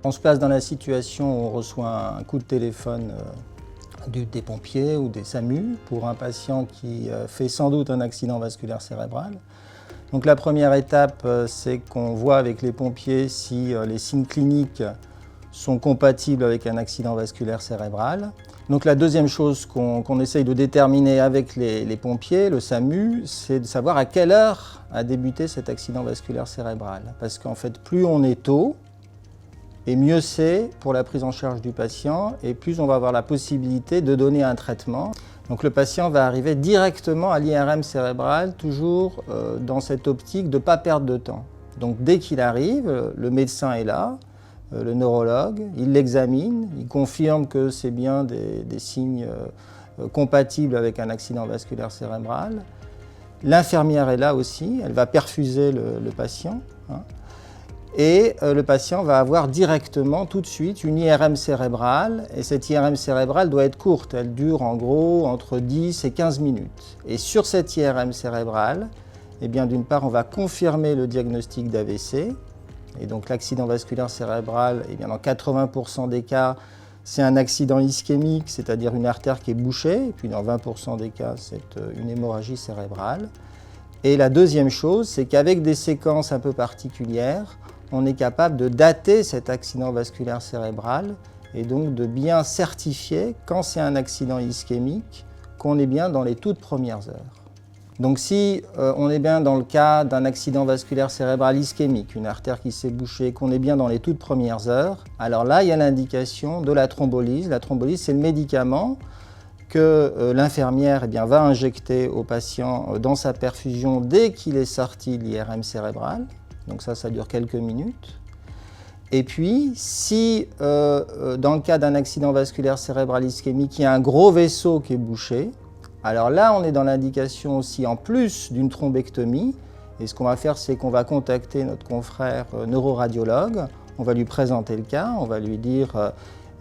On se place dans la situation où on reçoit un coup de téléphone des pompiers ou des SAMU pour un patient qui fait sans doute un accident vasculaire cérébral. Donc la première étape, c'est qu'on voit avec les pompiers si les signes cliniques sont compatibles avec un accident vasculaire cérébral. Donc la deuxième chose qu'on essaye de déterminer avec les pompiers, le SAMU, c'est de savoir à quelle heure a débuté cet accident vasculaire cérébral. Parce qu'en fait, plus on est tôt, et mieux c'est pour la prise en charge du patient, et plus on va avoir la possibilité de donner un traitement. Donc le patient va arriver directement à l'IRM cérébral, toujours dans cette optique de ne pas perdre de temps. Donc dès qu'il arrive, le médecin est là, le neurologue, il l'examine, il confirme que c'est bien des signes compatibles avec un accident vasculaire cérébral. L'infirmière est là aussi, elle va perfuser le patient. Et le patient va avoir directement, tout de suite, une IRM cérébrale. Et cette IRM cérébrale doit être courte. Elle dure en gros entre 10 et 15 minutes. Et sur cette IRM cérébrale, eh bien, d'une part, on va confirmer le diagnostic d'AVC. Et donc l'accident vasculaire cérébral, eh bien, dans 80% des cas, c'est un accident ischémique, c'est-à-dire une artère qui est bouchée. Et puis dans 20% des cas, c'est une hémorragie cérébrale. Et la deuxième chose, c'est qu'avec des séquences un peu particulières, on est capable de dater cet accident vasculaire cérébral et donc de bien certifier, quand c'est un accident ischémique, qu'on est bien dans les toutes premières heures. Donc si on est bien dans le cas d'un accident vasculaire cérébral ischémique, une artère qui s'est bouchée, qu'on est bien dans les toutes premières heures, alors là, il y a l'indication de la thrombolyse. La thrombolyse, c'est le médicament que l'infirmière va injecter au patient dans sa perfusion dès qu'il est sorti de l'IRM cérébral. Donc ça dure quelques minutes. Et puis, si dans le cas d'un accident vasculaire cérébral ischémique, il y a un gros vaisseau qui est bouché, alors là, on est dans l'indication aussi, en plus d'une thrombectomie. Et ce qu'on va faire, c'est qu'on va contacter notre confrère neuroradiologue, on va lui présenter le cas, on va lui dire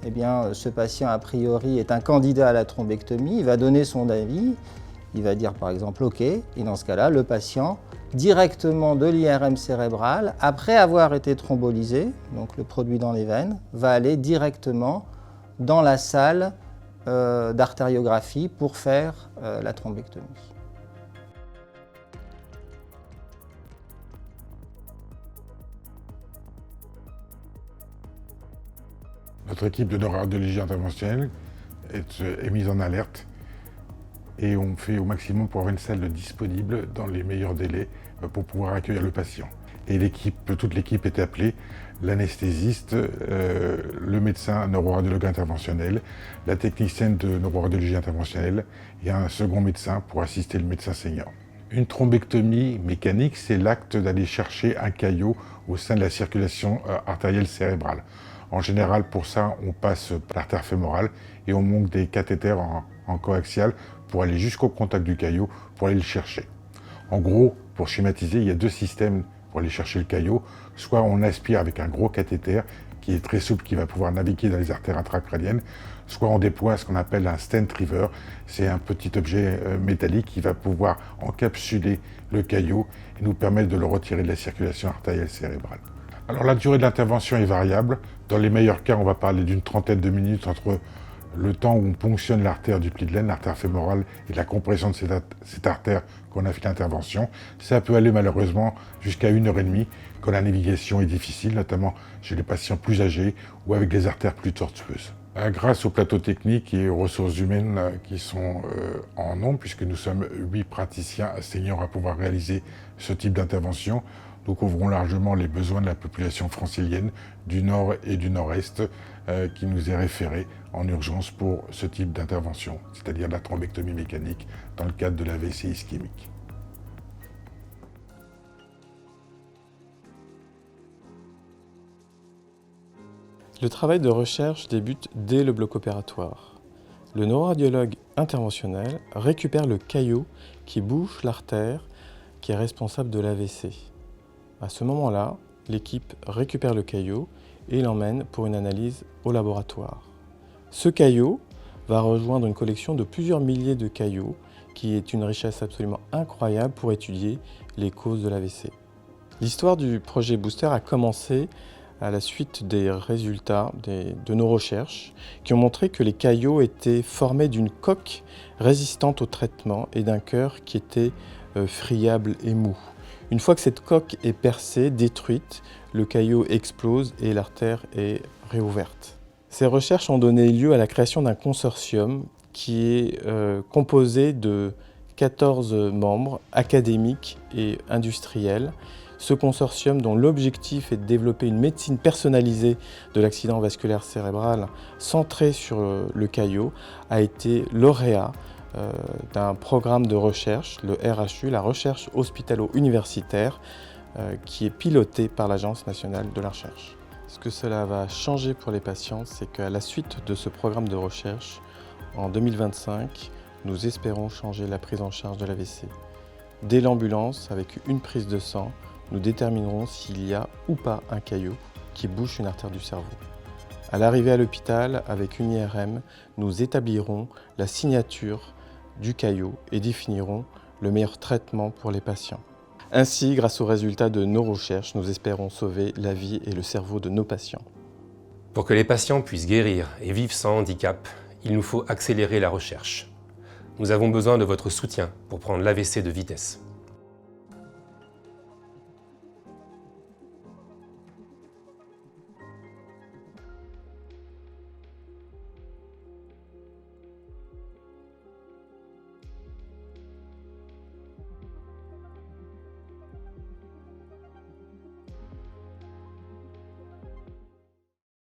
eh bien, ce patient, a priori, est un candidat à la thrombectomie, il va donner son avis, il va dire par exemple OK, et dans ce cas-là, le patient, directement de l'IRM cérébral, après avoir été thrombolysé, donc le produit dans les veines, va aller directement dans la salle d'artériographie pour faire la thrombectomie. Notre équipe de neuroradiologie interventionnelle est mise en alerte et on fait au maximum pour avoir une salle disponible dans les meilleurs délais pour pouvoir accueillir le patient. Et toute l'équipe est appelée, l'anesthésiste, le médecin neuroradiologue interventionnel, la technicienne de neuroradiologie interventionnelle et un second médecin pour assister le médecin senior. Une thrombectomie mécanique, c'est l'acte d'aller chercher un caillot au sein de la circulation artérielle cérébrale. En général, pour ça, on passe par l'artère fémorale et on monte des cathéters en coaxial pour aller jusqu'au contact du caillot, pour aller le chercher. En gros, pour schématiser, il y a deux systèmes pour aller chercher le caillot. Soit on aspire avec un gros cathéter qui est très souple, qui va pouvoir naviguer dans les artères intracrâniennes, soit on déploie ce qu'on appelle un stent river. C'est un petit objet métallique qui va pouvoir encapsuler le caillot et nous permettre de le retirer de la circulation artérielle cérébrale. Alors la durée de l'intervention est variable. Dans les meilleurs cas, on va parler d'une trentaine de minutes entre le temps où on ponctionne l'artère du pli de laine, l'artère fémorale, et la compression de cette artère qu'on a fait l'intervention. Ça peut aller malheureusement jusqu'à 1h30 quand la navigation est difficile, notamment chez les patients plus âgés ou avec des artères plus tortueuses. Grâce au plateau technique et aux ressources humaines qui sont en nombre, puisque nous sommes 8 praticiens seniors à pouvoir réaliser ce type d'intervention, nous couvrons largement les besoins de la population francilienne du Nord et du Nord-Est qui nous est référée en urgence pour ce type d'intervention, c'est-à-dire la thrombectomie mécanique dans le cadre de l'AVC ischémique. Le travail de recherche débute dès le bloc opératoire. Le neuroradiologue interventionnel récupère le caillot qui bouche l'artère qui est responsable de l'AVC. À ce moment-là, l'équipe récupère le caillot et l'emmène pour une analyse au laboratoire. Ce caillot va rejoindre une collection de plusieurs milliers de caillots qui est une richesse absolument incroyable pour étudier les causes de l'AVC. L'histoire du projet Booster a commencé à la suite des résultats de nos recherches qui ont montré que les caillots étaient formés d'une coque résistante au traitement et d'un cœur qui était friable et mou. Une fois que cette coque est percée, détruite, le caillot explose et l'artère est réouverte. Ces recherches ont donné lieu à la création d'un consortium qui est composé de 14 membres académiques et industriels. Ce consortium, dont l'objectif est de développer une médecine personnalisée de l'accident vasculaire cérébral centrée sur le caillot, a été lauréat d'un programme de recherche, le RHU, la recherche hospitalo-universitaire, qui est piloté par l'Agence nationale de la recherche. Ce que cela va changer pour les patients, c'est qu'à la suite de ce programme de recherche, en 2025, nous espérons changer la prise en charge de l'AVC. Dès l'ambulance, avec une prise de sang, nous déterminerons s'il y a ou pas un caillot qui bouche une artère du cerveau. À l'arrivée à l'hôpital, avec une IRM, nous établirons la signature du caillot et définirons le meilleur traitement pour les patients. Ainsi, grâce aux résultats de nos recherches, nous espérons sauver la vie et le cerveau de nos patients. Pour que les patients puissent guérir et vivre sans handicap, il nous faut accélérer la recherche. Nous avons besoin de votre soutien pour prendre l'AVC de vitesse.